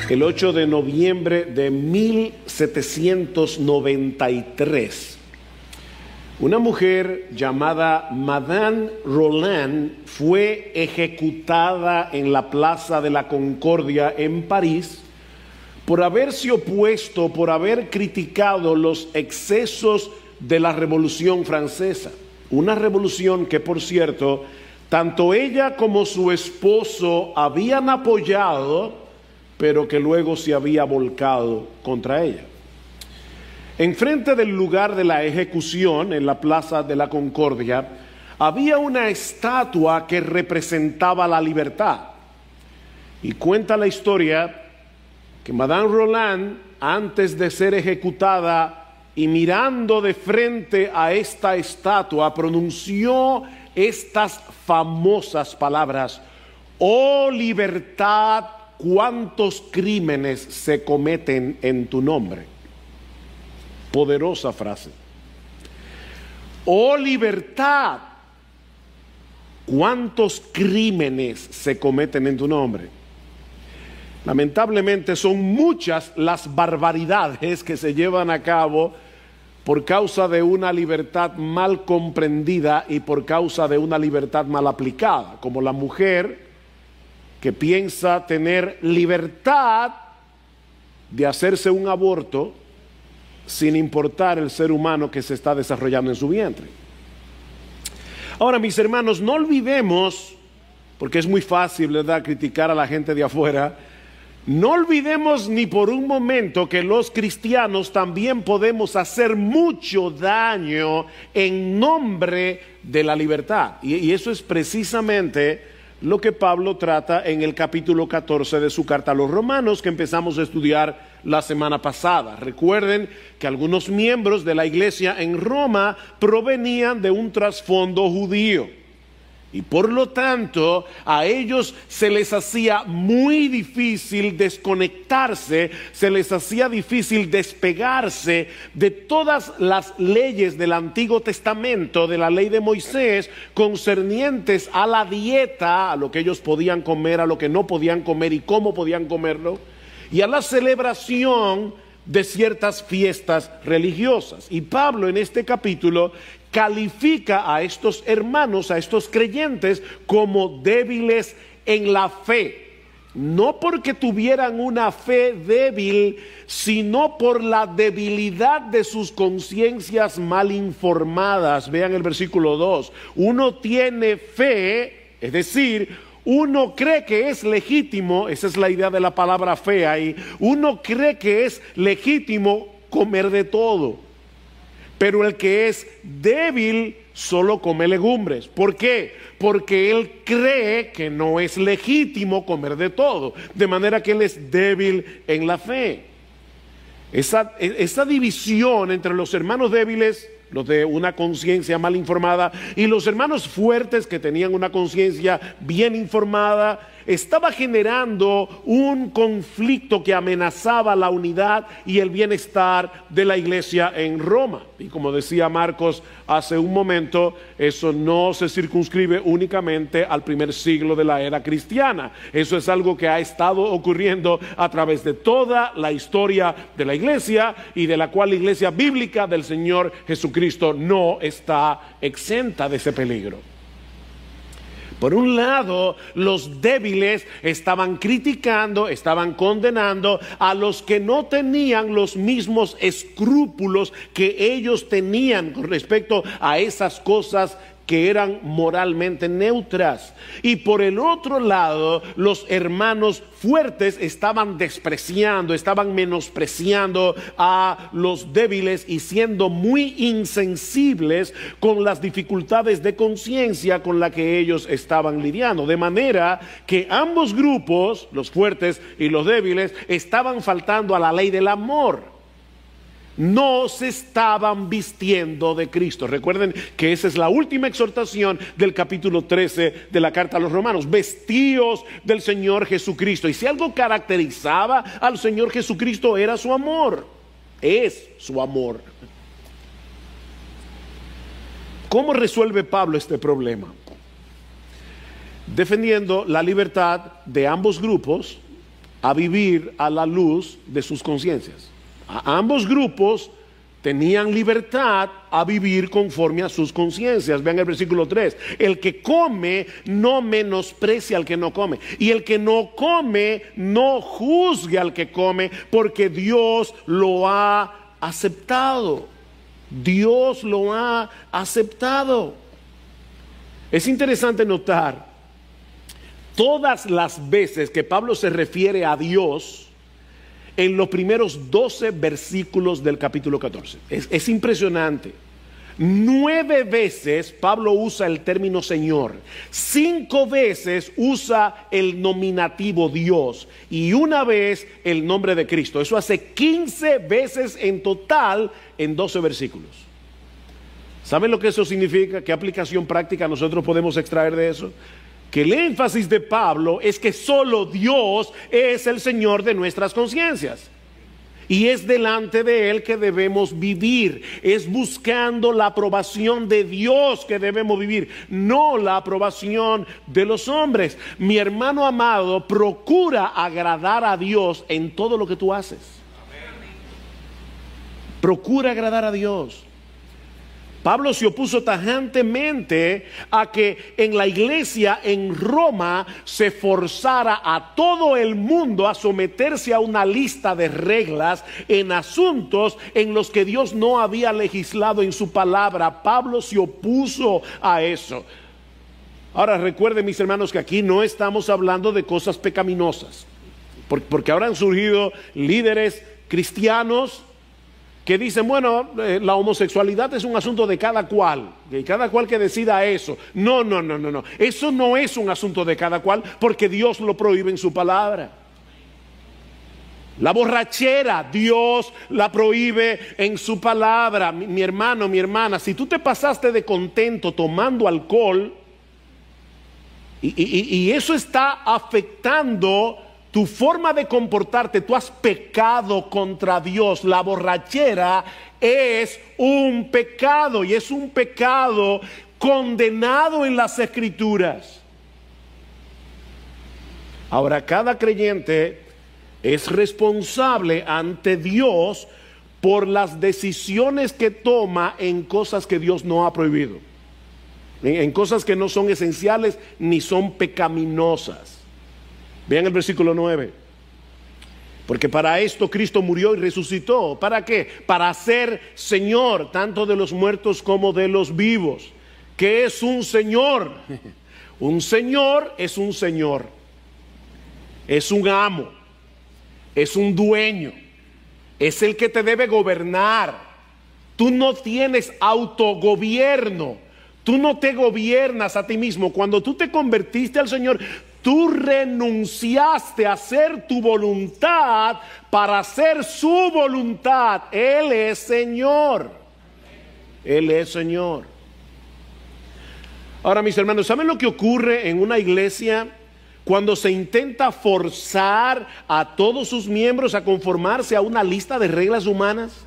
el 8 de noviembre de 1793. Una mujer llamada Madame Roland fue ejecutada en la Plaza de la Concordia en París por haberse opuesto, por haber criticado los excesos de la Revolución Francesa. Una revolución que, por cierto, tanto ella como su esposo habían apoyado, pero que luego se había volcado contra ella. Enfrente del lugar de la ejecución, en la Plaza de la Concordia, había una estatua que representaba la libertad. Y cuenta la historia que Madame Roland, antes de ser ejecutada y mirando de frente a esta estatua, pronunció estas famosas palabras: «Oh libertad, cuántos crímenes se cometen en tu nombre». Poderosa frase. «Oh libertad, cuántos crímenes se cometen en tu nombre». Lamentablemente son muchas las barbaridades que se llevan a cabo por causa de una libertad mal comprendida y por causa de una libertad mal aplicada, como la mujer que piensa tener libertad de hacerse un aborto sin importar el ser humano que se está desarrollando en su vientre. Ahora, mis hermanos, no olvidemos, porque es muy fácil, ¿verdad?, criticar a la gente de afuera. No olvidemos ni por un momento que los cristianos también podemos hacer mucho daño en nombre de la libertad. Y eso es precisamente lo que Pablo trata en el capítulo 14 de su carta a los Romanos, que empezamos a estudiar la semana pasada. Recuerden que algunos miembros de la iglesia en Roma provenían de un trasfondo judío. Y por lo tanto, a ellos se les hacía muy difícil desconectarse, se les hacía difícil despegarse de todas las leyes del Antiguo Testamento, de la ley de Moisés, concernientes a la dieta, a lo que ellos podían comer, a lo que no podían comer y cómo podían comerlo, y a la celebración de ciertas fiestas religiosas. Y Pablo en este capítulo califica a estos hermanos, a estos creyentes, como débiles en la fe. No porque tuvieran una fe débil, sino por la debilidad de sus conciencias mal informadas. Vean el versículo 2. Uno tiene fe, es decir, uno cree que es legítimo, esa es la idea de la palabra fe ahí, uno cree que es legítimo comer de todo. Pero el que es débil solo come legumbres. ¿Por qué? Porque él cree que no es legítimo comer de todo. De manera que él es débil en la fe. Esa división entre los hermanos débiles, los de una conciencia mal informada, y los hermanos fuertes que tenían una conciencia bien informada, estaba generando un conflicto que amenazaba la unidad y el bienestar de la iglesia en Roma. Y como decía Marcos hace un momento, eso no se circunscribe únicamente al primer siglo de la era cristiana. Eso es algo que ha estado ocurriendo a través de toda la historia de la iglesia, y de la cual la iglesia bíblica del Señor Jesucristo no está exenta de ese peligro. Por un lado, los débiles estaban criticando, estaban condenando a los que no tenían los mismos escrúpulos que ellos tenían con respecto a esas cosas que eran moralmente neutras. Y por el otro lado, los hermanos fuertes estaban despreciando, estaban menospreciando a los débiles y siendo muy insensibles con las dificultades de conciencia con las que ellos estaban lidiando. De manera que ambos grupos, los fuertes y los débiles, estaban faltando a la ley del amor. No se estaban vistiendo de Cristo. Recuerden que esa es la última exhortación del capítulo 13 de la carta a los Romanos. Vestíos del Señor Jesucristo. Y si algo caracterizaba al Señor Jesucristo era su amor. Es su amor. ¿Cómo resuelve Pablo este problema? Defendiendo la libertad de ambos grupos, a vivir a la luz de sus conciencias. Ambos grupos tenían libertad a vivir conforme a sus conciencias. Vean el versículo 3. El que come no menosprecia al que no come. Y el que no come no juzgue al que come, porque Dios lo ha aceptado. Dios lo ha aceptado. Es interesante notar todas las veces que Pablo se refiere a Dios en los primeros 12 versículos del capítulo 14. Es impresionante. 9 veces Pablo usa el término Señor, 5 veces usa el nominativo Dios y 1 vez el nombre de Cristo. Eso hace 15 veces en total en 12 versículos. ¿Saben lo que eso significa? ¿Qué aplicación práctica nosotros podemos extraer de eso? Que el énfasis de Pablo es que solo Dios es el Señor de nuestras conciencias. Y es delante de Él que debemos vivir. Es buscando la aprobación de Dios que debemos vivir, no la aprobación de los hombres. Mi hermano amado, procura agradar a Dios en todo lo que tú haces. Procura agradar a Dios. Pablo se opuso tajantemente a que en la iglesia en Roma se forzara a todo el mundo a someterse a una lista de reglas en asuntos en los que Dios no había legislado en su palabra. Pablo se opuso a eso. Ahora recuerden, mis hermanos, que aquí no estamos hablando de cosas pecaminosas, porque ahora han surgido líderes cristianos que dicen, bueno, la homosexualidad es un asunto de cada cual, y cada cual que decida eso. No. Eso no es un asunto de cada cual, porque Dios lo prohíbe en su palabra. La borrachera, Dios la prohíbe en su palabra. Mi hermano, mi hermana, si tú te pasaste de contento tomando alcohol, y eso está afectando tu forma de comportarte, tú has pecado contra Dios. La borrachera es un pecado, y es un pecado condenado en las Escrituras. Ahora, cada creyente es responsable ante Dios por las decisiones que toma en cosas que Dios no ha prohibido, en cosas que no son esenciales ni son pecaminosas. Vean el versículo 9. Porque para esto Cristo murió y resucitó. ¿Para qué? Para ser Señor tanto de los muertos como de los vivos. ¿Qué es un Señor? Un Señor es un Señor. Es un amo. Es un dueño. Es el que te debe gobernar. Tú no tienes autogobierno. Tú no te gobiernas a ti mismo. Cuando tú te convertiste al Señor, tú renunciaste a hacer tu voluntad para hacer su voluntad. Él es Señor. Él es Señor. Ahora, mis hermanos, ¿saben lo que ocurre en una iglesia cuando se intenta forzar a todos sus miembros a conformarse a una lista de reglas humanas?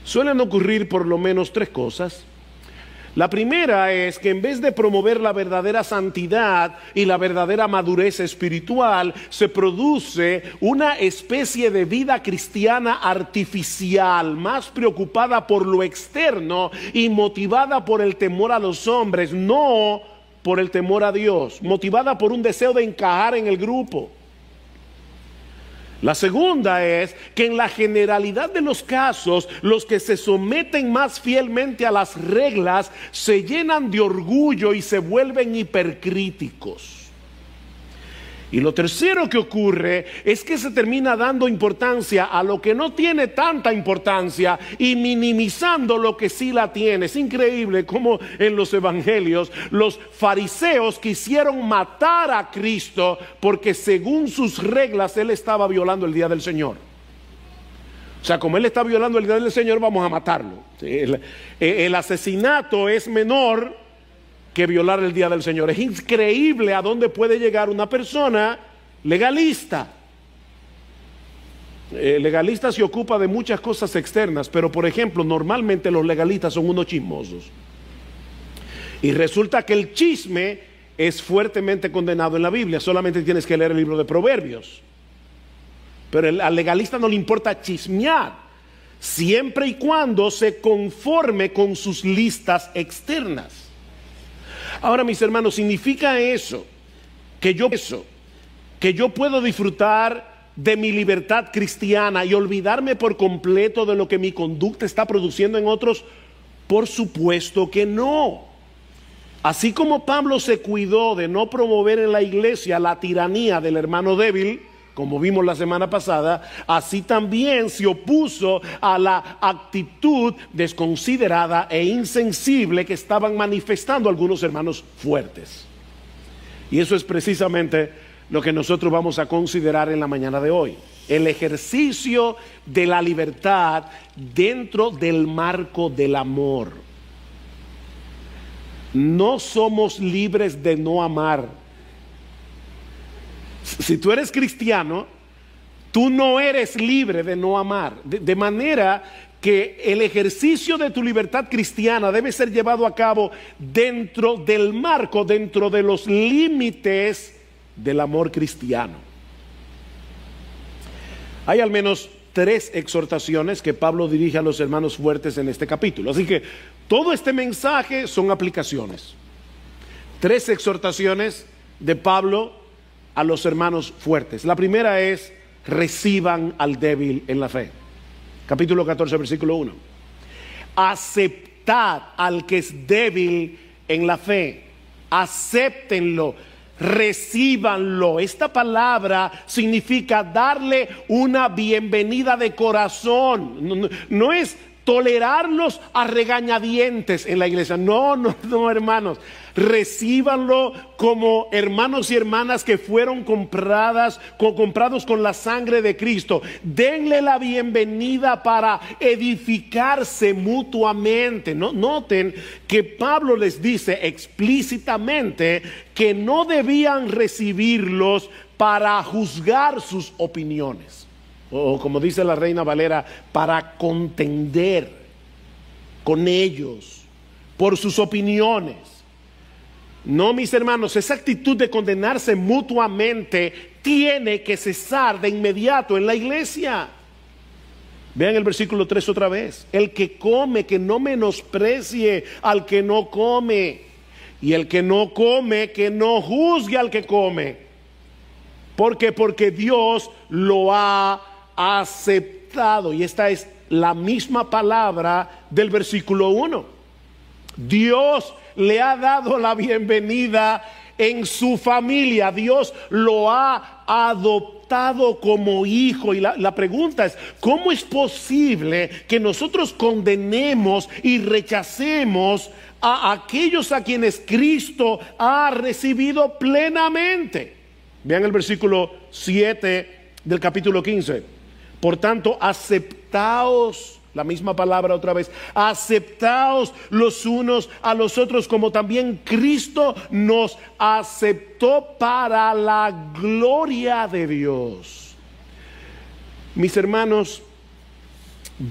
Suelen ocurrir por lo menos 3 cosas. La primera es que en vez de promover la verdadera santidad y la verdadera madurez espiritual, se produce una especie de vida cristiana artificial, más preocupada por lo externo y motivada por el temor a los hombres, no por el temor a Dios, motivada por un deseo de encajar en el grupo. La segunda es que en la generalidad de los casos, los que se someten más fielmente a las reglas se llenan de orgullo y se vuelven hipercríticos. Y lo tercero que ocurre es que se termina dando importancia a lo que no tiene tanta importancia y minimizando lo que sí la tiene. Es increíble cómo en los evangelios los fariseos quisieron matar a Cristo porque según sus reglas Él estaba violando el día del Señor. O sea, como Él está violando el día del Señor, vamos a matarlo. El asesinato es menor que violar el día del Señor. Es increíble a dónde puede llegar una persona legalista. Legalista se ocupa de muchas cosas externas, pero por ejemplo, normalmente los legalistas son unos chismosos. Y resulta que el chisme es fuertemente condenado en la Biblia. Solamente tienes que leer el libro de Proverbios. Pero al legalista no le importa chismear, siempre y cuando se conforme con sus listas externas. Ahora, mis hermanos, ¿significa eso que yo puedo disfrutar de mi libertad cristiana y olvidarme por completo de lo que mi conducta está produciendo en otros? Por supuesto que no. Así como Pablo se cuidó de no promover en la iglesia la tiranía del hermano débil, como vimos la semana pasada, así también se opuso a la actitud desconsiderada e insensible que estaban manifestando algunos hermanos fuertes. Y eso es precisamente lo que nosotros vamos a considerar en la mañana de hoy: el ejercicio de la libertad dentro del marco del amor. No somos libres de no amar. Si tú eres cristiano, tú no eres libre de no amar. De manera que el ejercicio de tu libertad cristiana debe ser llevado a cabo dentro del marco, dentro de los límites del amor cristiano. Hay al menos 3 exhortaciones que Pablo dirige a los hermanos fuertes en este capítulo. Así que todo este mensaje son aplicaciones. 3 exhortaciones de Pablo a los hermanos fuertes. La primera es: reciban al débil en la fe. Capítulo 14, versículo 1. Aceptad al que es débil en la fe. Acéptenlo, recíbanlo. Esta palabra significa darle una bienvenida de corazón. No es tolerarlos a regañadientes en la iglesia. No, hermanos. Recíbanlo como hermanos y hermanas que fueron comprados con la sangre de Cristo. Denle la bienvenida para edificarse mutuamente. Noten que Pablo les dice explícitamente que no debían recibirlos para juzgar sus opiniones, o como dice la Reina Valera, para contender con ellos por sus opiniones. No, mis hermanos, esa actitud de condenarse mutuamente tiene que cesar de inmediato en la iglesia. Vean el versículo 3 otra vez: el que come, que no menosprecie al que no come, y el que no come, que no juzgue al que come. ¿Por qué? Porque Dios lo ha aceptado. Y esta es la misma palabra del versículo 1. Dios le ha dado la bienvenida en su familia. Dios lo ha adoptado como hijo. Y la pregunta es: ¿cómo es posible que nosotros condenemos y rechacemos a aquellos a quienes Cristo ha recibido plenamente? Vean el versículo 7 del capítulo 15. Por tanto, aceptaos, la misma palabra otra vez, aceptaos los unos a los otros como también Cristo nos aceptó para la gloria de Dios. Mis hermanos,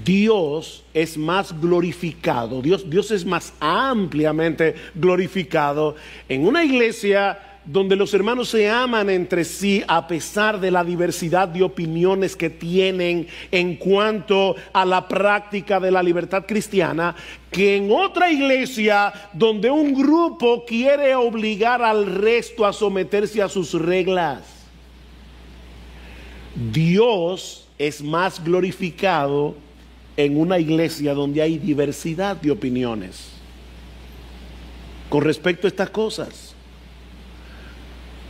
Dios es más glorificado, Dios es más ampliamente glorificado en una iglesia donde los hermanos se aman entre sí a pesar de la diversidad de opiniones que tienen en cuanto a la práctica de la libertad cristiana, que en otra iglesia donde un grupo quiere obligar al resto a someterse a sus reglas. Dios es más glorificado en una iglesia donde hay diversidad de opiniones con respecto a estas cosas.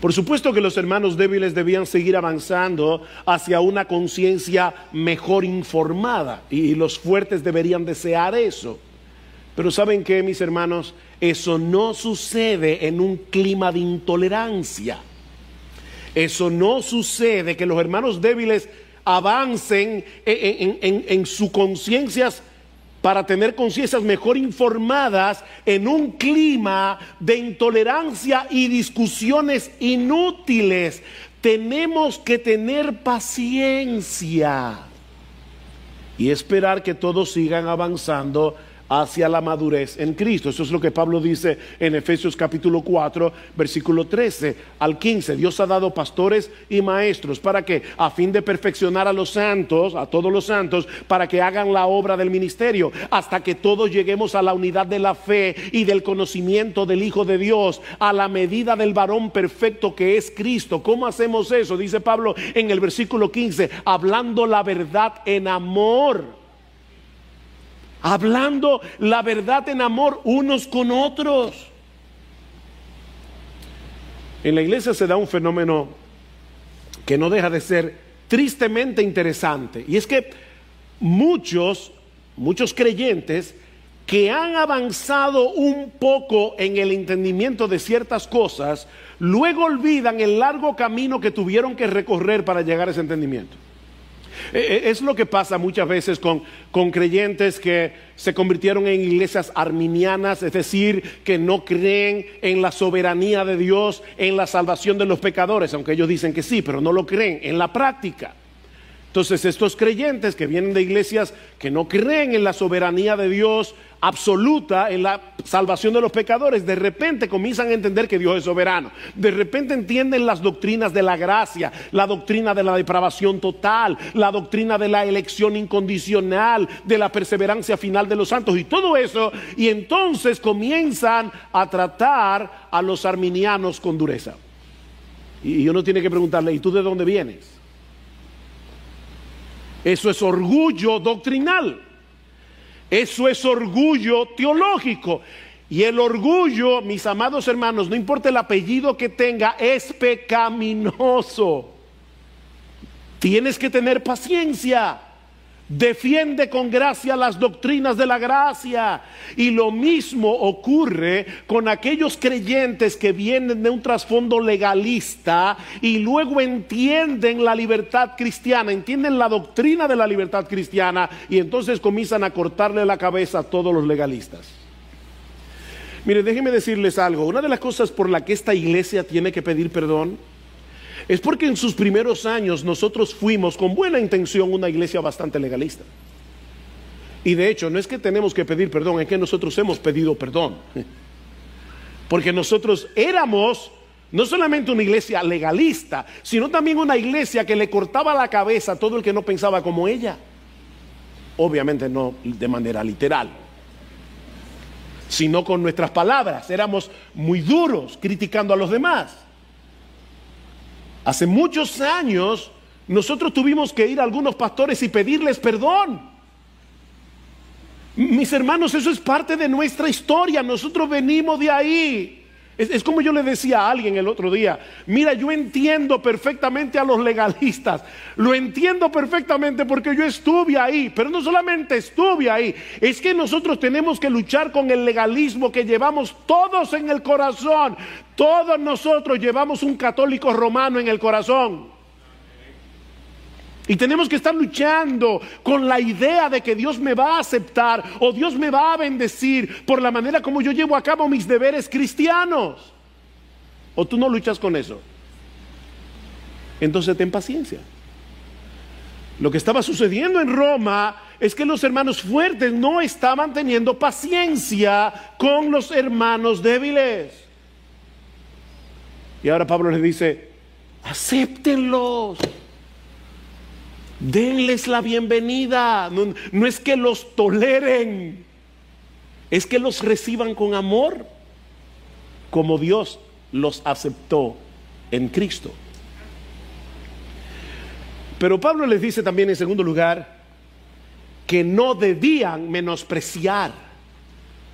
Por supuesto que los hermanos débiles debían seguir avanzando hacia una conciencia mejor informada, y los fuertes deberían desear eso. Pero ¿saben qué, mis hermanos? Eso no sucede en un clima de intolerancia. Eso no sucede que los hermanos débiles avancen en sus conciencias para tener conciencias mejor informadas en un clima de intolerancia y discusiones inútiles. Tenemos que tener paciencia y esperar que todos sigan avanzando hacia la madurez en Cristo. Eso es lo que Pablo dice en Efesios capítulo 4, versículo 13 al 15. Dios ha dado pastores y maestros. ¿Para qué? A fin de perfeccionar a los santos, a todos los santos, para que hagan la obra del ministerio, hasta que todos lleguemos a la unidad de la fe y del conocimiento del Hijo de Dios, a la medida del varón perfecto que es Cristo. ¿Cómo hacemos eso? Dice Pablo en el versículo 15, hablando la verdad en amor. Hablando la verdad en amor unos con otros. En la iglesia se da un fenómeno que no deja de ser tristemente interesante, y es que muchos creyentes que han avanzado un poco en el entendimiento de ciertas cosas, luego olvidan el largo camino que tuvieron que recorrer para llegar a ese entendimiento. Es lo que pasa muchas veces con creyentes que se convirtieron en iglesias arminianas, es decir, que no creen en la soberanía de Dios, en la salvación de los pecadores, aunque ellos dicen que sí, pero no lo creen en la práctica. Entonces estos creyentes que vienen de iglesias que no creen en la soberanía de Dios absoluta, en la salvación de los pecadores, de repente comienzan a entender que Dios es soberano. De repente entienden las doctrinas de la gracia, la doctrina de la depravación total, la doctrina de la elección incondicional, de la perseverancia final de los santos y todo eso, y entonces comienzan a tratar a los arminianos con dureza. Y uno tiene que preguntarle, ¿y tú de dónde vienes? Eso es orgullo doctrinal. Eso es orgullo teológico. Y el orgullo, mis amados hermanos, no importa el apellido que tenga, es pecaminoso. Tienes que tener paciencia. Defiende con gracia las doctrinas de la gracia. Y lo mismo ocurre con aquellos creyentes que vienen de un trasfondo legalista y luego entienden la libertad cristiana, entienden la doctrina de la libertad cristiana, y entonces comienzan a cortarle la cabeza a todos los legalistas. Mire, déjenme decirles algo. Una de las cosas por la que esta iglesia tiene que pedir perdón es porque en sus primeros años nosotros fuimos con buena intención una iglesia bastante legalista. Y de hecho no es que tenemos que pedir perdón, es que nosotros hemos pedido perdón. Porque nosotros éramos no solamente una iglesia legalista, sino también una iglesia que le cortaba la cabeza a todo el que no pensaba como ella. Obviamente no de manera literal, sino con nuestras palabras. Éramos muy duros criticando a los demás. Hace muchos años nosotros tuvimos que ir a algunos pastores y pedirles perdón. Mis hermanos, eso es parte de nuestra historia. Nosotros venimos de ahí. Es como yo le decía a alguien el otro día: mira, yo entiendo perfectamente a los legalistas. Lo entiendo perfectamente porque yo estuve ahí. Pero no solamente estuve ahí, es que nosotros tenemos que luchar con el legalismo que llevamos todos en el corazón. Todos nosotros llevamos un católico romano en el corazón. Y tenemos que estar luchando con la idea de que Dios me va a aceptar o Dios me va a bendecir por la manera como yo llevo a cabo mis deberes cristianos. ¿O tú no luchas con eso? Entonces ten paciencia. Lo que estaba sucediendo en Roma es que los hermanos fuertes no estaban teniendo paciencia con los hermanos débiles. Y ahora Pablo les dice: acéptenlos. Denles la bienvenida. No es que los toleren, es que los reciban con amor, como Dios los aceptó en Cristo. Pero Pablo les dice también, en segundo lugar, que no debían menospreciar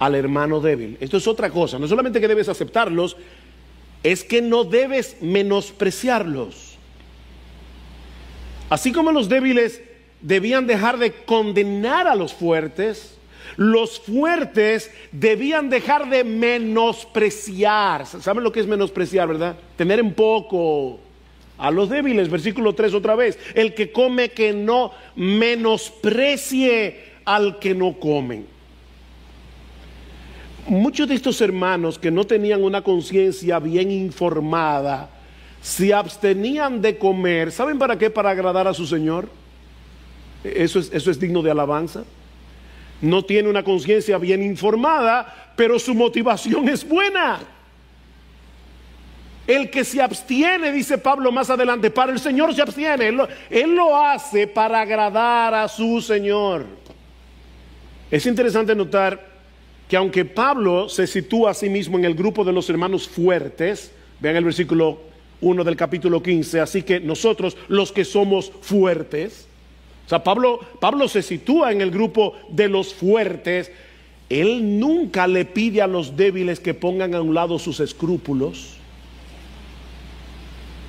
al hermano débil. Esto es otra cosa. No solamente que debes aceptarlos, es que no debes menospreciarlos. Así como los débiles debían dejar de condenar a los fuertes debían dejar de menospreciar. ¿Saben lo que es menospreciar, verdad? Tener en poco a los débiles. Versículo 3 otra vez: el que come, que no menosprecie al que no come. Muchos de estos hermanos que no tenían una conciencia bien informada se abstenían de comer. ¿Saben para qué? Para agradar a su Señor. Eso es digno de alabanza. No tiene una conciencia bien informada, pero su motivación es buena. El que se abstiene, dice Pablo más adelante, para el Señor se abstiene. Él lo hace para agradar a su Señor. Es interesante notar que aunque Pablo se sitúa a sí mismo en el grupo de los hermanos fuertes, vean el versículo 1 del capítulo 15, así que nosotros los que somos fuertes, o sea, Pablo se sitúa en el grupo de los fuertes. Él nunca le pide a los débiles que pongan a un lado sus escrúpulos,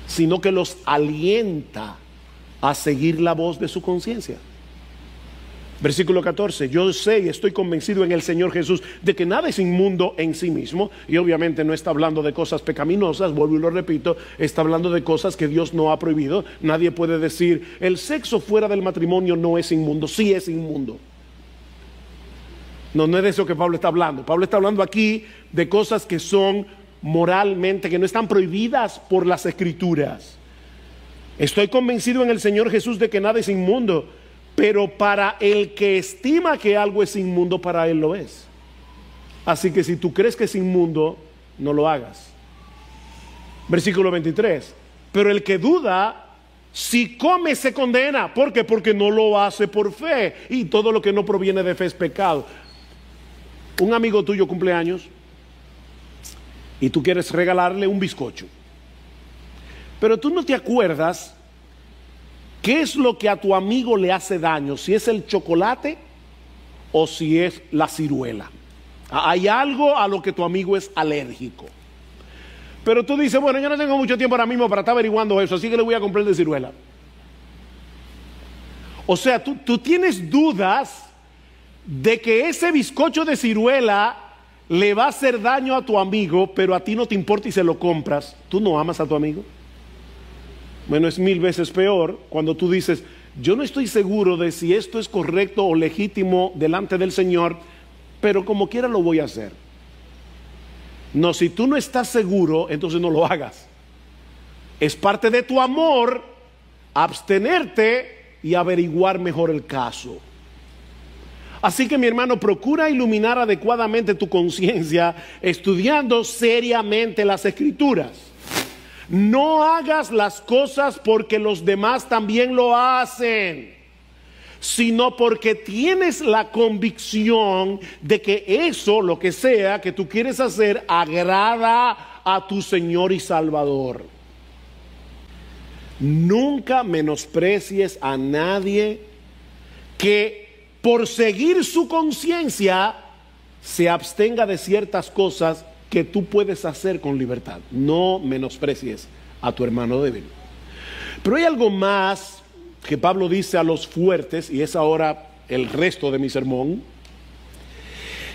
sino que los alienta a seguir la voz de su conciencia. Versículo 14, yo sé y estoy convencido en el Señor Jesús de que nada es inmundo en sí mismo, y obviamente no está hablando de cosas pecaminosas, vuelvo y lo repito, está hablando de cosas que Dios no ha prohibido. Nadie puede decir, el sexo fuera del matrimonio no es inmundo. Sí es inmundo. No es de eso que Pablo está hablando. Pablo está hablando aquí de cosas que son moralmente, que no están prohibidas por las Escrituras. Estoy convencido en el Señor Jesús de que nada es inmundo, pero para el que estima que algo es inmundo, para él lo es. Así que si tú crees que es inmundo, no lo hagas. Versículo 23, pero el que duda, si come se condena. ¿Por qué? Porque no lo hace por fe, y todo lo que no proviene de fe es pecado. Un amigo tuyo cumple años y tú quieres regalarle un bizcocho, pero tú no te acuerdas qué es lo que a tu amigo le hace daño, si es el chocolate o si es la ciruela. Hay algo a lo que tu amigo es alérgico, pero tú dices, bueno, yo no tengo mucho tiempo ahora mismo para estar averiguando eso, así que le voy a comprar el de ciruela. O sea, tú tienes dudas de que ese bizcocho de ciruela le va a hacer daño a tu amigo, pero a ti no te importa y se lo compras. ¿Tú no amas a tu amigo? Bueno, es 1000 veces peor cuando tú dices, yo no estoy seguro de si esto es correcto o legítimo delante del Señor, pero como quiera lo voy a hacer. No, si tú no estás seguro, entonces no lo hagas. Es parte de tu amor abstenerte y averiguar mejor el caso. Así que, mi hermano, procura iluminar adecuadamente tu conciencia estudiando seriamente las Escrituras. No hagas las cosas porque los demás también lo hacen, sino porque tienes la convicción de que eso, lo que sea que tú quieres hacer, agrada a tu Señor y Salvador. Nunca menosprecies a nadie que por seguir su conciencia se abstenga de ciertas cosas que tú puedes hacer con libertad. No menosprecies a tu hermano débil. Pero hay algo más que Pablo dice a los fuertes, y es ahora el resto de mi sermón,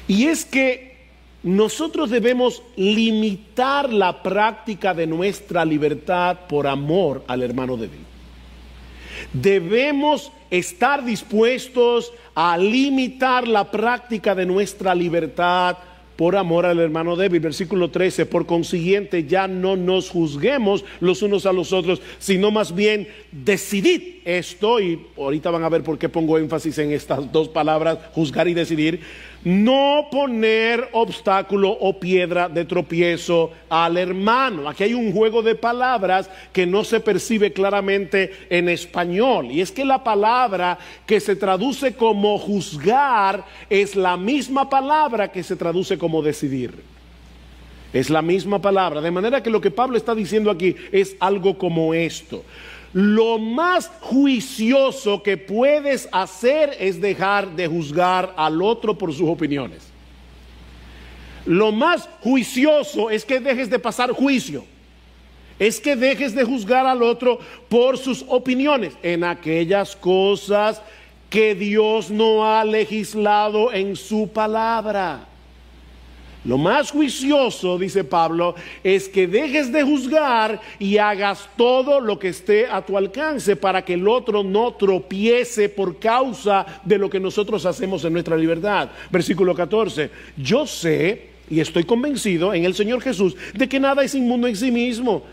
y es que nosotros debemos limitar la práctica de nuestra libertad por amor al hermano débil. Debemos estar dispuestos a limitar la práctica de nuestra libertad por amor al hermano débil. Versículo 13, por consiguiente ya no nos juzguemos los unos a los otros, sino más bien decidid esto, y ahorita van a ver por qué pongo énfasis en estas dos palabras, juzgar y decidir, no poner obstáculo o piedra de tropiezo al hermano. Aquí hay un juego de palabras que no se percibe claramente en español, y es que la palabra que se traduce como juzgar es la misma palabra que se traduce como decidir. Es la misma palabra, de manera que lo que Pablo está diciendo aquí es algo como esto: lo más juicioso que puedes hacer es dejar de juzgar al otro por sus opiniones. Lo más juicioso es que dejes de pasar juicio, es que dejes de juzgar al otro por sus opiniones en aquellas cosas que Dios no ha legislado en su palabra. Lo más juicioso, dice Pablo, es que dejes de juzgar y hagas todo lo que esté a tu alcance para que el otro no tropiece por causa de lo que nosotros hacemos en nuestra libertad. Versículo 14, yo sé y estoy convencido en el Señor Jesús de que nada es inmundo en sí mismo,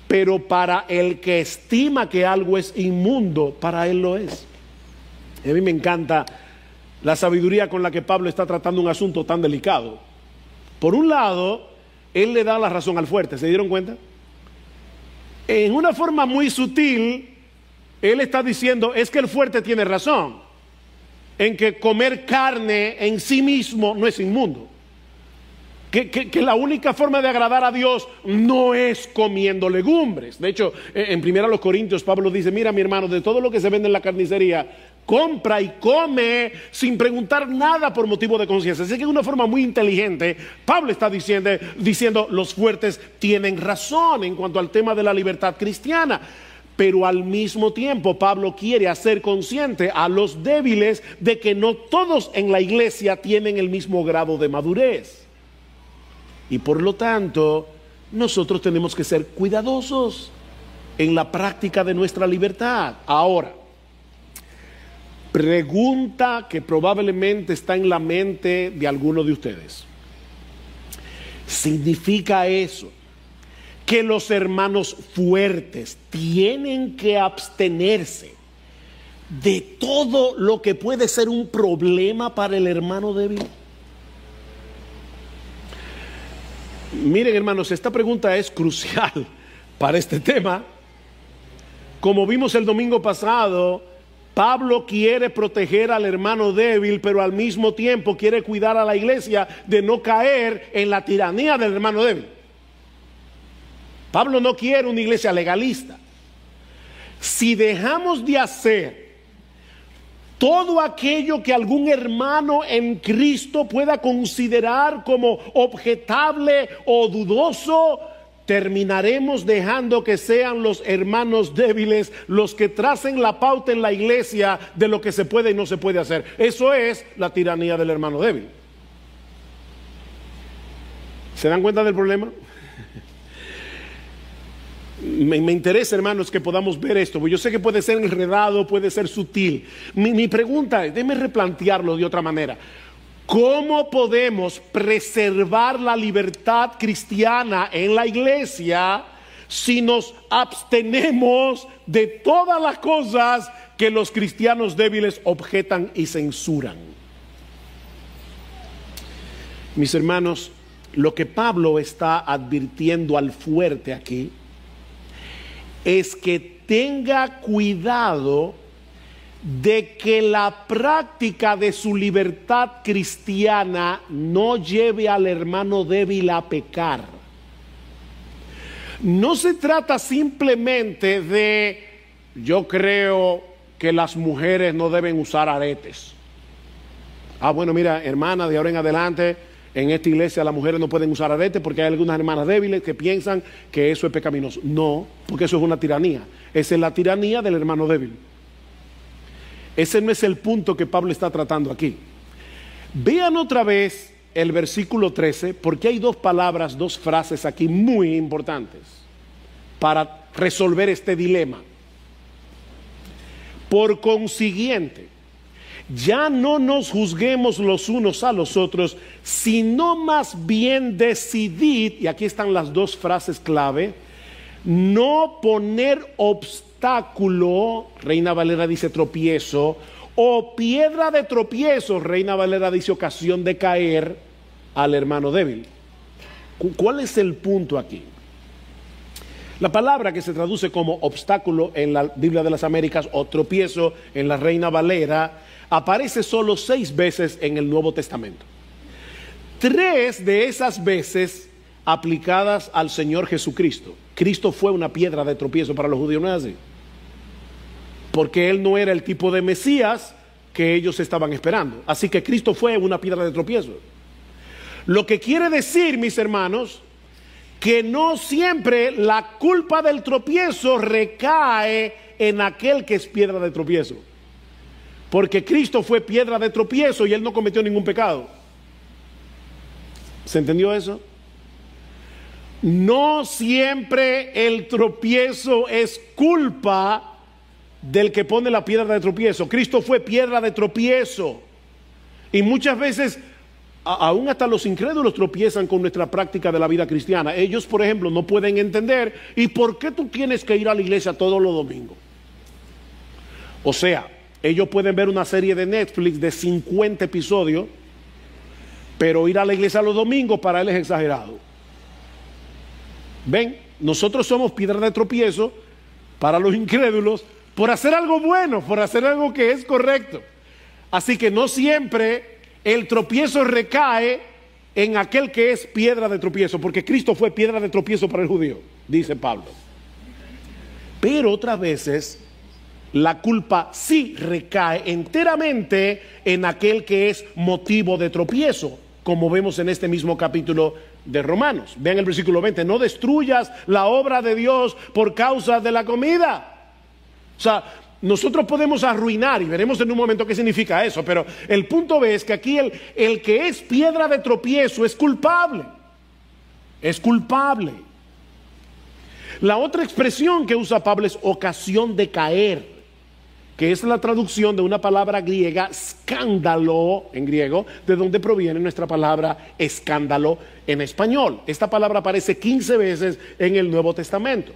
pero para el que estima que algo es inmundo, para él lo es. A mí me encanta la sabiduría con la que Pablo está tratando un asunto tan delicado. Por un lado, él le da la razón al fuerte, ¿se dieron cuenta? En una forma muy sutil, él está diciendo, es que el fuerte tiene razón, en que comer carne en sí mismo no es inmundo. Que la única forma de agradar a Dios no es comiendo legumbres. De hecho, en 1 Corintios Pablo dice, mira mi hermano, de todo lo que se vende en la carnicería, compra y come sin preguntar nada por motivo de conciencia. Así que de una forma muy inteligente, Pablo está diciendo los fuertes tienen razón en cuanto al tema de la libertad cristiana. Pero al mismo tiempo Pablo quiere hacer consciente a los débiles de que no todos en la iglesia tienen el mismo grado de madurez. Y por lo tanto, nosotros tenemos que ser cuidadosos en la práctica de nuestra libertad. Ahora, pregunta que probablemente está en la mente de algunos de ustedes. ¿Significa eso que los hermanos fuertes tienen que abstenerse de todo lo que puede ser un problema para el hermano débil? Miren, hermanos, esta pregunta es crucial para este tema. Como vimos el domingo pasado, Pablo quiere proteger al hermano débil, pero al mismo tiempo quiere cuidar a la iglesia de no caer en la tiranía del hermano débil. Pablo no quiere una iglesia legalista. Si dejamos de hacer todo aquello que algún hermano en Cristo pueda considerar como objetable o dudoso, terminaremos dejando que sean los hermanos débiles los que tracen la pauta en la iglesia de lo que se puede y no se puede hacer. Eso es la tiranía del hermano débil. ¿Se dan cuenta del problema? Me interesa, hermanos, que podamos ver esto, porque yo sé que puede ser enredado, puede ser sutil. Mi pregunta es, déjeme replantearlo de otra manera. ¿Cómo podemos preservar la libertad cristiana en la iglesia si nos abstenemos de todas las cosas que los cristianos débiles objetan y censuran? Mis hermanos, lo que Pablo está advirtiendo al fuerte aquí es que tenga cuidado de que la práctica de su libertad cristiana no lleve al hermano débil a pecar. No se trata simplemente de, yo creo que las mujeres no deben usar aretes. Bueno, mira, hermana, de ahora en adelante en esta iglesia las mujeres no pueden usar aretes porque hay algunas hermanas débiles que piensan que eso es pecaminoso. No, porque eso es una tiranía. Esa es la tiranía del hermano débil. Ese no es el punto que Pablo está tratando aquí. Vean otra vez el versículo 13, porque hay dos palabras, dos frases aquí muy importantes para resolver este dilema. Por consiguiente, ya no nos juzguemos los unos a los otros, sino más bien decidid, y aquí están las dos frases clave, no poner obstáculo, Reina Valera dice tropiezo, o piedra de tropiezo, Reina Valera dice ocasión de caer al hermano débil. ¿Cuál es el punto aquí? La palabra que se traduce como obstáculo en la Biblia de las Américas o tropiezo en la Reina Valera aparece solo 6 veces en el Nuevo Testamento. 3 de esas veces aplicadas al Señor Jesucristo. Cristo fue una piedra de tropiezo para los judíos, ¿no es así? Porque Él no era el tipo de Mesías que ellos estaban esperando. Así que Cristo fue una piedra de tropiezo. Lo que quiere decir, mis hermanos, que no siempre la culpa del tropiezo recae en aquel que es piedra de tropiezo. Porque Cristo fue piedra de tropiezo y Él no cometió ningún pecado. ¿Se entendió eso? No siempre el tropiezo es culpa del que pone la piedra de tropiezo. Cristo fue piedra de tropiezo. Y muchas veces, aún hasta los incrédulos tropiezan con nuestra práctica de la vida cristiana. Ellos, por ejemplo, no pueden entender, ¿y por qué tú tienes que ir a la iglesia todos los domingos? O sea, Ellos pueden ver una serie de Netflix de 50 episodios, pero ir a la iglesia los domingos para él es exagerado. Ven, nosotros somos piedra de tropiezo para los incrédulos por hacer algo bueno, por hacer algo que es correcto. Así que no siempre el tropiezo recae en aquel que es piedra de tropiezo, porque Cristo fue piedra de tropiezo para el judío, dice Pablo. Pero otras veces la culpa sí recae enteramente en aquel que es motivo de tropiezo, como vemos en este mismo capítulo de Romanos. Vean el versículo 20: no destruyas la obra de Dios por causa de la comida. O sea, nosotros podemos arruinar, y veremos en un momento qué significa eso, pero el punto es que aquí el que es piedra de tropiezo es culpable. Es culpable. La otra expresión que usa Pablo es ocasión de caer, que es la traducción de una palabra griega, escándalo en griego, de donde proviene nuestra palabra escándalo en español. Esta palabra aparece 15 veces en el Nuevo Testamento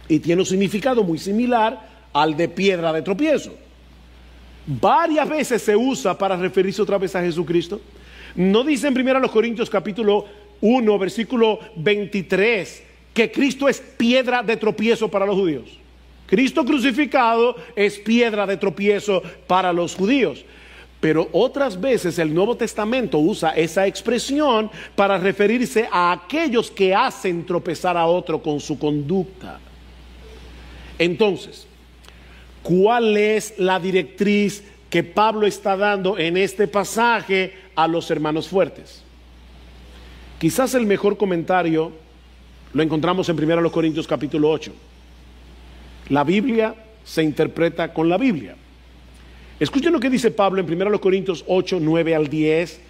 y tiene un significado muy similar al de piedra de tropiezo. Varias veces se usa para referirse otra vez a Jesucristo. No dice en 1 Corintios capítulo 1 versículo 23 que Cristo es piedra de tropiezo para los judíos. Cristo crucificado es piedra de tropiezo para los judíos. Pero otras veces el Nuevo Testamento usa esa expresión para referirse a aquellos que hacen tropezar a otro con su conducta. Entonces, ¿cuál es la directriz que Pablo está dando en este pasaje a los hermanos fuertes? Quizás el mejor comentario lo encontramos en 1 Corintios capítulo 8. La Biblia se interpreta con la Biblia. Escuchen lo que dice Pablo en 1 Corintios 8, 9 al 10,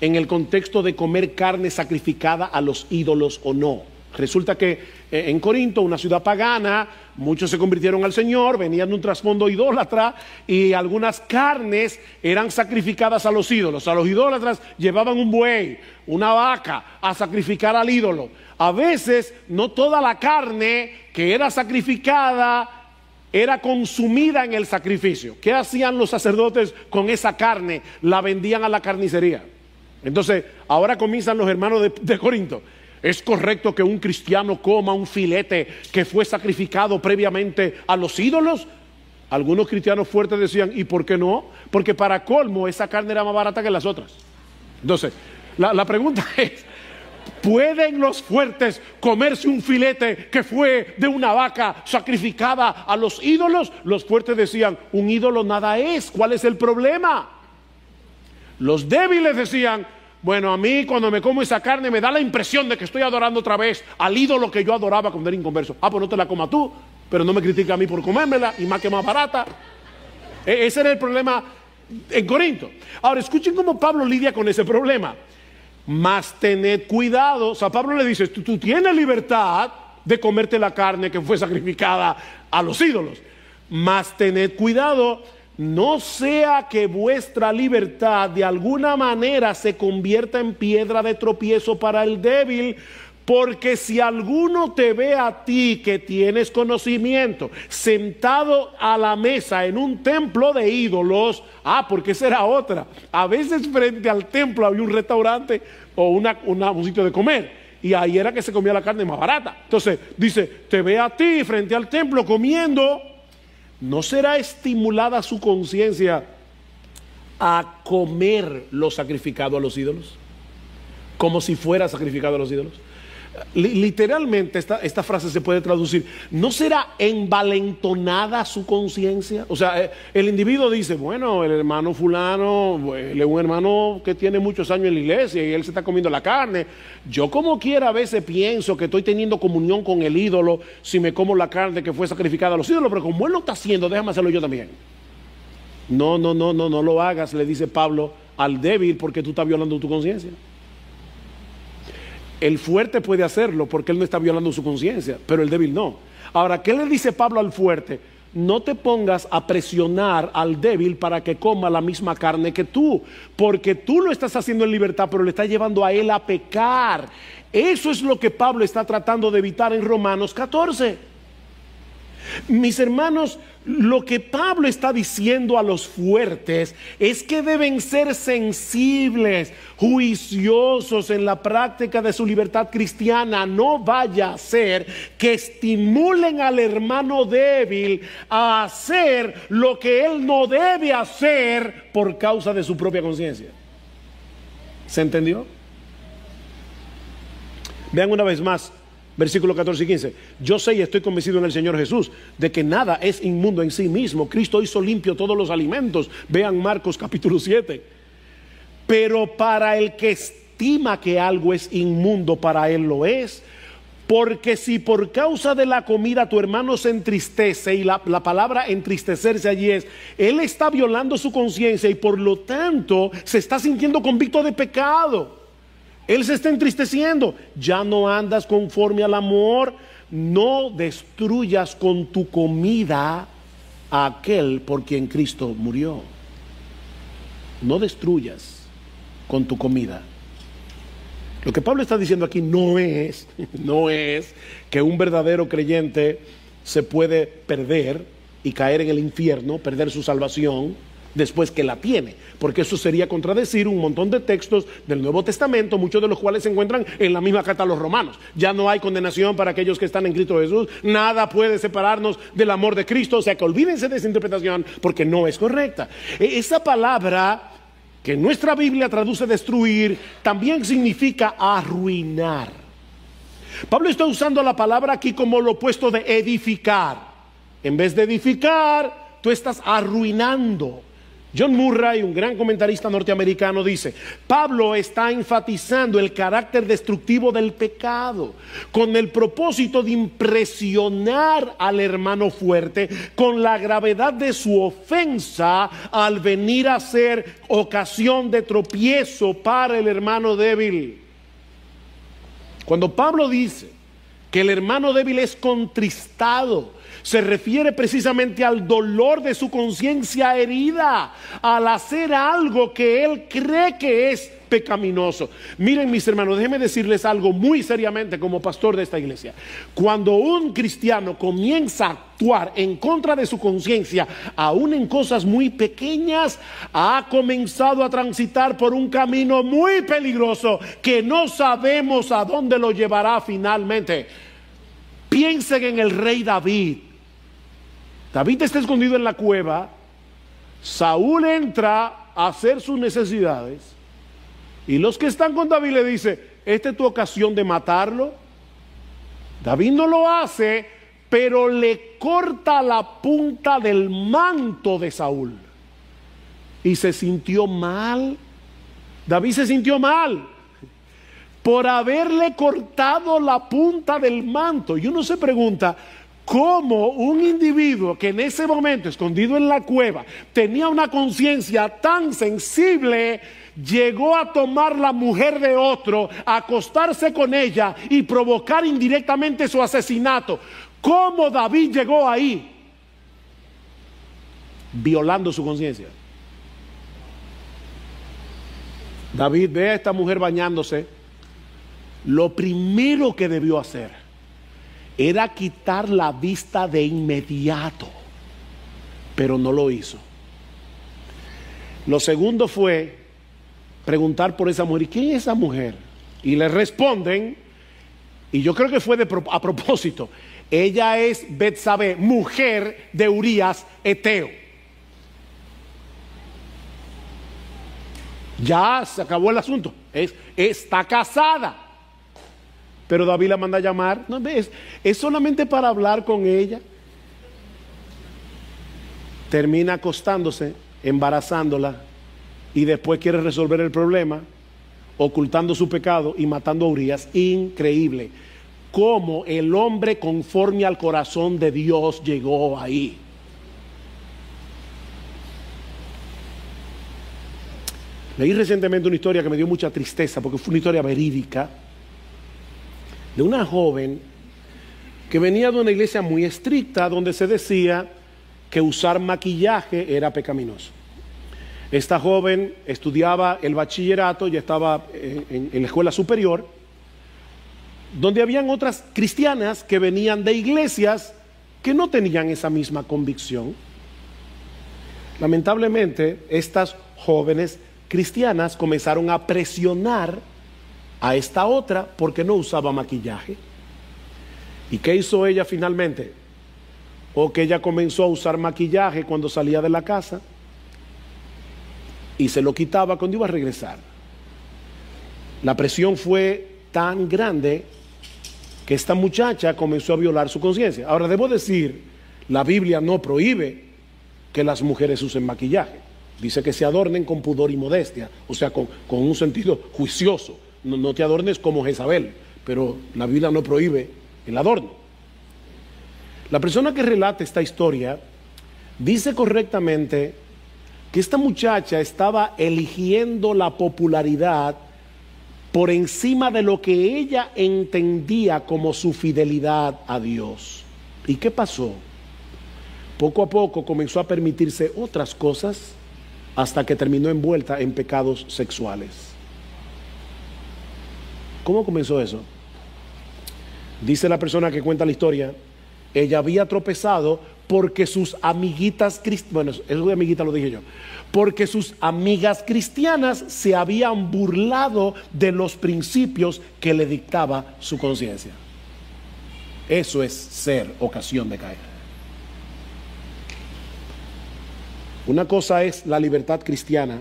en el contexto de comer carne sacrificada a los ídolos o no. Resulta que en Corinto, una ciudad pagana, muchos se convirtieron al Señor, venían de un trasfondo idólatra y algunas carnes eran sacrificadas a los ídolos. A los idólatras llevaban un buey, una vaca a sacrificar al ídolo. A veces no toda la carne que era sacrificada era consumida en el sacrificio. ¿Qué hacían los sacerdotes con esa carne? La vendían a la carnicería. Entonces, ahora comienzan los hermanos de Corinto. ¿Es correcto que un cristiano coma un filete que fue sacrificado previamente a los ídolos? Algunos cristianos fuertes decían, ¿y por qué no? Porque para colmo esa carne era más barata que las otras. Entonces, la pregunta es, ¿pueden los fuertes comerse un filete que fue de una vaca sacrificada a los ídolos? Los fuertes decían, un ídolo nada es, ¿cuál es el problema? Los débiles decían, bueno, a mí cuando me como esa carne me da la impresión de que estoy adorando otra vez al ídolo que yo adoraba cuando era inconverso. Ah, pues no te la comas tú, pero no me critica a mí por comérmela, y más que más barata. Ese era el problema en Corinto. Ahora escuchen cómo Pablo lidia con ese problema. Mas tened cuidado. O sea, Pablo le dice, tú tienes libertad de comerte la carne que fue sacrificada a los ídolos. Mas tened cuidado, no sea que vuestra libertad de alguna manera se convierta en piedra de tropiezo para el débil, porque si alguno te ve a ti que tienes conocimiento sentado a la mesa en un templo de ídolos, porque esa era otra, a veces frente al templo había un restaurante o un sitio de comer, y ahí era que se comía la carne más barata. Entonces dice, te ve a ti frente al templo comiendo, ¿no será estimulada su conciencia a comer lo sacrificado a los ídolos? Como si fuera sacrificado a los ídolos. Literalmente esta frase se puede traducir, ¿no será envalentonada su conciencia? O sea, el individuo dice, bueno, el hermano fulano, él es un hermano que tiene muchos años en la iglesia y él se está comiendo la carne. Yo como quiera a veces pienso que estoy teniendo comunión con el ídolo si me como la carne que fue sacrificada a los ídolos, pero como él lo está haciendo, déjame hacerlo yo también. No lo hagas, le dice Pablo al débil, porque tú estás violando tu conciencia. El fuerte puede hacerlo porque él no está violando su conciencia, pero el débil no. Ahora, ¿qué le dice Pablo al fuerte? No te pongas a presionar al débil para que coma la misma carne que tú, porque tú lo estás haciendo en libertad, pero le estás llevando a él a pecar. Eso es lo que Pablo está tratando de evitar en Romanos 14. Mis hermanos, lo que Pablo está diciendo a los fuertes es que deben ser sensibles, juiciosos en la práctica de su libertad cristiana. No vaya a ser que estimulen al hermano débil a hacer lo que él no debe hacer por causa de su propia conciencia. ¿Se entendió? Vean una vez más versículos 14 y 15. Yo sé y estoy convencido en el Señor Jesús de que nada es inmundo en sí mismo. Cristo hizo limpio todos los alimentos. Vean Marcos capítulo 7. Pero para el que estima que algo es inmundo, para él lo es. Porque si por causa de la comida tu hermano se entristece, y la palabra entristecerse allí es, él está violando su conciencia y por lo tanto se está sintiendo convicto de pecado. Él se está entristeciendo. Ya no andas conforme al amor. No destruyas con tu comida a aquel por quien Cristo murió. No destruyas con tu comida. Lo que Pablo está diciendo aquí no es que un verdadero creyente se puede perder y caer en el infierno, perder su salvación después que la tiene, porque eso sería contradecir un montón de textos del Nuevo Testamento, muchos de los cuales se encuentran en la misma carta a los Romanos. Ya no hay condenación para aquellos que están en Cristo Jesús, nada puede separarnos del amor de Cristo. O sea que olvídense de esa interpretación porque no es correcta. Esa palabra que nuestra Biblia traduce destruir también significa arruinar. Pablo está usando la palabra aquí como lo opuesto de edificar. En vez de edificar, tú estás arruinando. John Murray, un gran comentarista norteamericano, dice: Pablo está enfatizando el carácter destructivo del pecado con el propósito de impresionar al hermano fuerte con la gravedad de su ofensa al venir a ser ocasión de tropiezo para el hermano débil. Cuando Pablo dice que el hermano débil es contristado, se refiere precisamente al dolor de su conciencia herida al hacer algo que él cree que es pecaminoso. Miren, mis hermanos, déjenme decirles algo muy seriamente como pastor de esta iglesia. Cuando un cristiano comienza a actuar en contra de su conciencia, aún en cosas muy pequeñas, ha comenzado a transitar por un camino muy peligroso que no sabemos a dónde lo llevará finalmente. Piensen en el rey David. David está escondido en la cueva. Saúl entra a hacer sus necesidades y los que están con David le dicen: esta es tu ocasión de matarlo. David no lo hace, pero le corta la punta del manto de Saúl y se sintió mal. David se sintió mal por haberle cortado la punta del manto. Y uno se pregunta cómo un individuo que en ese momento, escondido en la cueva, tenía una conciencia tan sensible, llegó a tomar la mujer de otro, a acostarse con ella y provocar indirectamente su asesinato. ¿Cómo David llegó ahí? Violando su conciencia. David ve a esta mujer bañándose. Lo primero que debió hacer era quitar la vista de inmediato, pero no lo hizo. Lo segundo fue preguntar por esa mujer. ¿Y quién es esa mujer? Y le responden, y yo creo que fue a propósito: ella es Betsabé, mujer de Urías Eteo. Ya se acabó el asunto. Está casada. Pero David la manda a llamar. No, es solamente para hablar con ella. Termina acostándose, embarazándola, y después quiere resolver el problema ocultando su pecado y matando a Urías. Increíble cómo el hombre conforme al corazón de Dios llegó ahí. Leí recientemente una historia que me dio mucha tristeza porque fue una historia verídica de una joven que venía de una iglesia muy estricta donde se decía que usar maquillaje era pecaminoso. Esta joven estudiaba el bachillerato, ya estaba en la escuela superior, donde habían otras cristianas que venían de iglesias que no tenían esa misma convicción. Lamentablemente, estas jóvenes cristianas comenzaron a presionar a esta otra porque no usaba maquillaje. ¿Y qué hizo ella finalmente? O que ella comenzó a usar maquillaje cuando salía de la casa y se lo quitaba cuando iba a regresar. La presión fue tan grande que esta muchacha comenzó a violar su conciencia. Ahora, debo decir, la Biblia no prohíbe que las mujeres usen maquillaje. Dice que se adornen con pudor y modestia, o sea, con un sentido juicioso. No te adornes como Jezabel, pero la Biblia no prohíbe el adorno. La persona que relata esta historia dice correctamente que esta muchacha estaba eligiendo la popularidad por encima de lo que ella entendía como su fidelidad a Dios. ¿Y qué pasó? Poco a poco comenzó a permitirse otras cosas hasta que terminó envuelta en pecados sexuales. ¿Cómo comenzó eso? Dice la persona que cuenta la historia, ella había tropezado porque sus amiguitas cristianas, bueno, eso de amiguita lo dije yo, porque sus amigas cristianas se habían burlado de los principios que le dictaba su conciencia. Eso es ser ocasión de caer. Una cosa es la libertad cristiana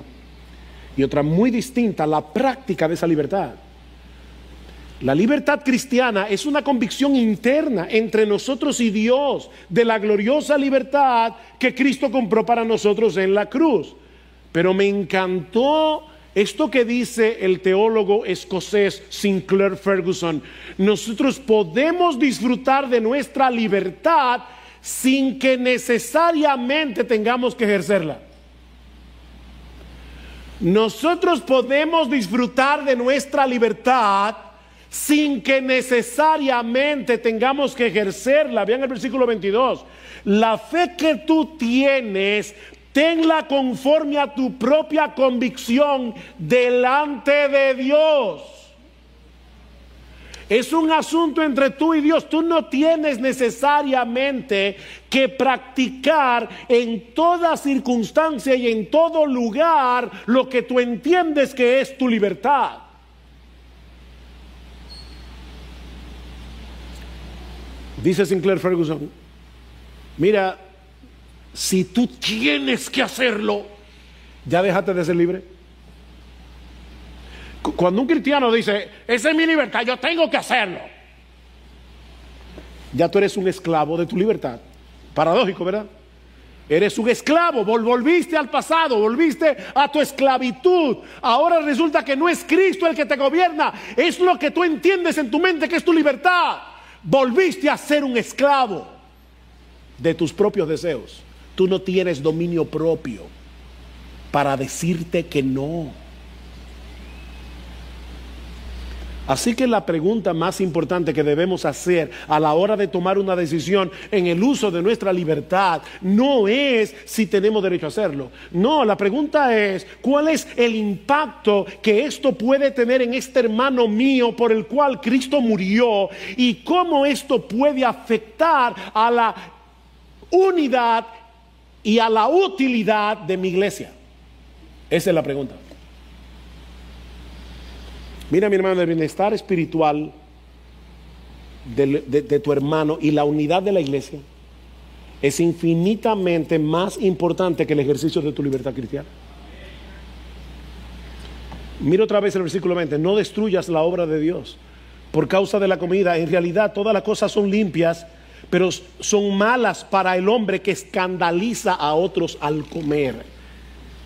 y otra muy distinta, la práctica de esa libertad. La libertad cristiana es una convicción interna entre nosotros y Dios de la gloriosa libertad que Cristo compró para nosotros en la cruz. Pero me encantó esto que dice el teólogo escocés Sinclair Ferguson. Nosotros podemos disfrutar de nuestra libertad sin que necesariamente tengamos que ejercerla. Nosotros podemos disfrutar de nuestra libertad sin que necesariamente tengamos que ejercerla. Vean el versículo 22. La fe que tú tienes, tenla conforme a tu propia convicción delante de Dios. Es un asunto entre tú y Dios. Tú no tienes necesariamente que practicar en toda circunstancia y en todo lugar lo que tú entiendes que es tu libertad. Dice Sinclair Ferguson, mira, si tú tienes que hacerlo, ya déjate de ser libre. Cuando un cristiano dice, esa es mi libertad, yo tengo que hacerlo, ya tú eres un esclavo de tu libertad. Paradójico, ¿verdad? Eres un esclavo, volviste al pasado, volviste a tu esclavitud. Ahora resulta que no es Cristo el que te gobierna, es lo que tú entiendes en tu mente que es tu libertad. Volviste a ser un esclavo de tus propios deseos. Tú no tienes dominio propio para decirte que no. Así que la pregunta más importante que debemos hacer a la hora de tomar una decisión en el uso de nuestra libertad no es si tenemos derecho a hacerlo. No, la pregunta es ¿cuál es el impacto que esto puede tener en este hermano mío por el cual Cristo murió y cómo esto puede afectar a la unidad y a la utilidad de mi iglesia? Esa es la pregunta. Mira, mi hermano, el bienestar espiritual de tu hermano y la unidad de la iglesia es infinitamente más importante que el ejercicio de tu libertad cristiana. Mira otra vez el versículo 20. No destruyas la obra de Dios por causa de la comida. En realidad todas las cosas son limpias, pero son malas para el hombre que escandaliza a otros al comer.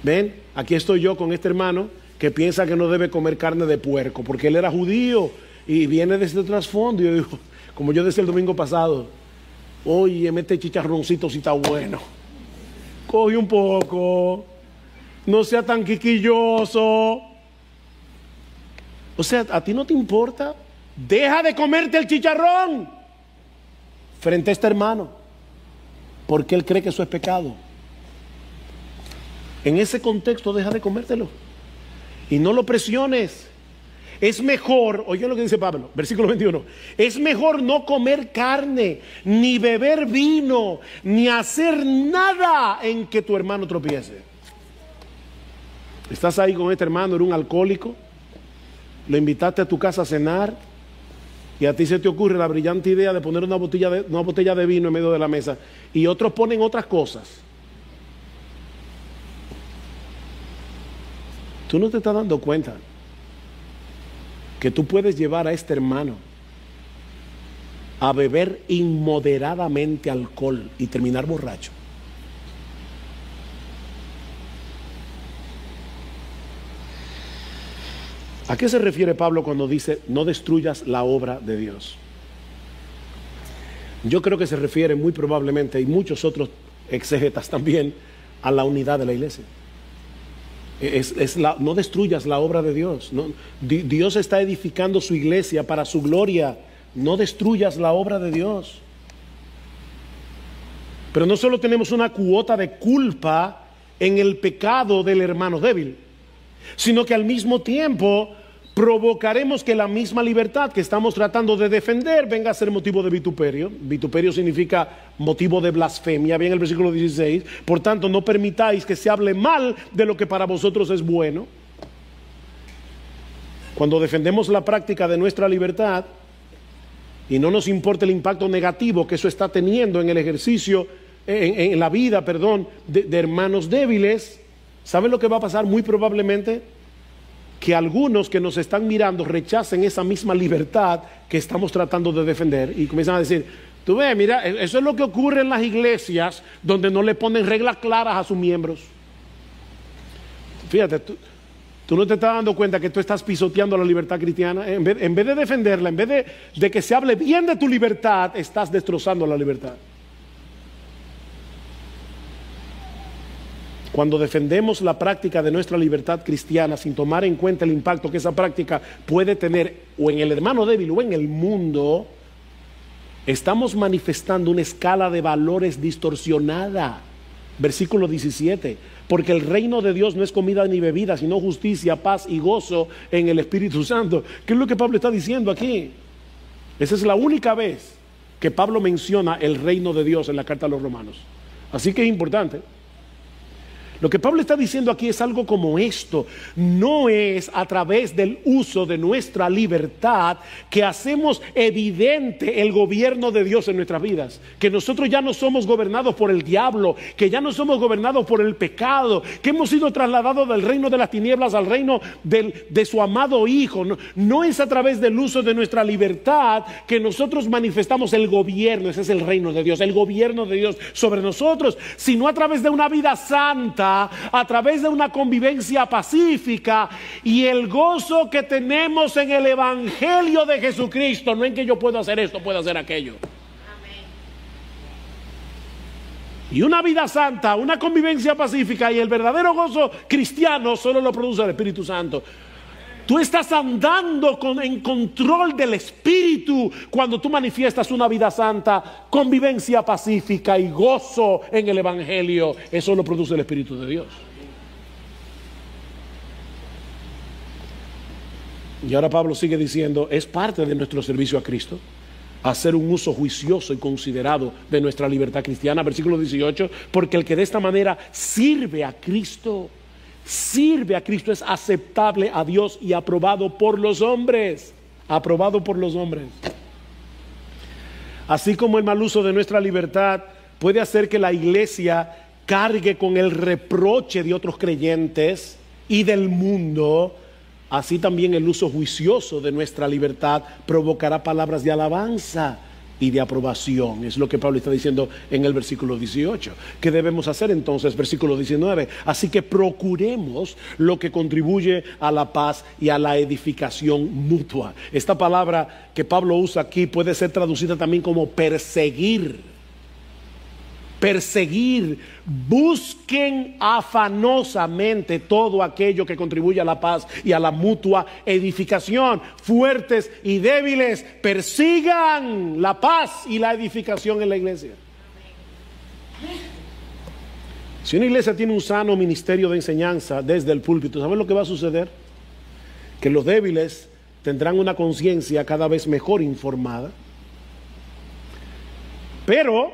¿Ven? Aquí estoy yo con este hermano que piensa que no debe comer carne de puerco porque él era judío y viene de ese trasfondo. Y yo digo, como yo decía el domingo pasado, oye, este chicharroncito si está bueno, coge un poco, no sea tan quiquilloso. O sea, ¿a ti no te importa? Deja de comerte el chicharrón frente a este hermano porque él cree que eso es pecado. En ese contexto deja de comértelo y no lo presiones. es mejor, oigan lo que dice Pablo, versículo 21, es mejor no comer carne, ni beber vino, ni hacer nada en que tu hermano tropiece. Estás ahí con este hermano, era un alcohólico, lo invitaste a tu casa a cenar y a ti se te ocurre la brillante idea de poner una botella de vino en medio de la mesa y otros ponen otras cosas. Tú no te estás dando cuenta que tú puedes llevar a este hermano a beber inmoderadamente alcohol y terminar borracho. ¿A qué se refiere Pablo cuando dice no destruyas la obra de Dios? Yo creo que se refiere muy probablemente, y muchos otros exégetas también, a la unidad de la iglesia. No destruyas la obra de Dios. No, Dios está edificando su iglesia para su gloria. No destruyas la obra de Dios. Pero no solo tenemos una cuota de culpa en el pecado del hermano débil, sino que al mismo tiempo provocaremos que la misma libertad que estamos tratando de defender venga a ser motivo de vituperio. Vituperio significa motivo de blasfemia, bien el versículo 16. Por tanto, no permitáis que se hable mal de lo que para vosotros es bueno. Cuando defendemos la práctica de nuestra libertad y no nos importa el impacto negativo que eso está teniendo en el ejercicio, en la vida, de hermanos débiles, ¿saben lo que va a pasar? Muy probablemente que algunos que nos están mirando rechacen esa misma libertad que estamos tratando de defender y comienzan a decir, tú ves, mira, eso es lo que ocurre en las iglesias donde no le ponen reglas claras a sus miembros. Fíjate, tú no te estás dando cuenta que tú estás pisoteando la libertad cristiana. En vez de defenderla, en vez de que se hable bien de tu libertad, estás destrozando la libertad. Cuando defendemos la práctica de nuestra libertad cristiana sin tomar en cuenta el impacto que esa práctica puede tener o en el hermano débil o en el mundo, estamos manifestando una escala de valores distorsionada. Versículo 17, porque el reino de Dios no es comida ni bebida, sino justicia, paz y gozo en el Espíritu Santo. ¿Qué es lo que Pablo está diciendo aquí? Esa es la única vez que Pablo menciona el reino de Dios en la carta a los Romanos. Así que es importante. Lo que Pablo está diciendo aquí es algo como esto: no es a través del uso de nuestra libertad que hacemos evidente el gobierno de Dios en nuestras vidas, que nosotros ya no somos gobernados por el diablo, que ya no somos gobernados por el pecado, que hemos sido trasladados del reino de las tinieblas al reino de su amado Hijo. No es a través del uso de nuestra libertad que nosotros manifestamos el gobierno, ese es el reino de Dios, el gobierno de Dios sobre nosotros, sino a través de una vida santa, a través de una convivencia pacífica y el gozo que tenemos en el Evangelio de Jesucristo, no en que yo puedo hacer esto, puedo hacer aquello. Amén. Y una vida santa, una convivencia pacífica y el verdadero gozo cristiano solo lo produce el Espíritu Santo. Tú estás andando en control del Espíritu cuando tú manifiestas una vida santa, convivencia pacífica y gozo en el Evangelio. Eso lo produce el Espíritu de Dios. Y ahora Pablo sigue diciendo, es parte de nuestro servicio a Cristo hacer un uso juicioso y considerado de nuestra libertad cristiana. Versículo 18, porque el que de esta manera sirve a Cristo es aceptable a Dios y aprobado por los hombres. Aprobado por los hombres. Así como el mal uso de nuestra libertad puede hacer que la iglesia cargue con el reproche de otros creyentes y del mundo, así también el uso juicioso de nuestra libertad provocará palabras de alabanza y de aprobación. Es lo que Pablo está diciendo en el versículo 18. ¿Qué debemos hacer entonces? Versículo 19. Así que procuremos lo que contribuye a la paz y a la edificación mutua. Esta palabra que Pablo usa aquí puede ser traducida también como perseguir. Perseguir, busquen afanosamente todo aquello que contribuye a la paz y a la mutua edificación. Fuertes y débiles, persigan la paz y la edificación en la iglesia. Si una iglesia tiene un sano ministerio de enseñanza desde el púlpito, ¿saben lo que va a suceder? Que los débiles tendrán una conciencia cada vez mejor informada. Pero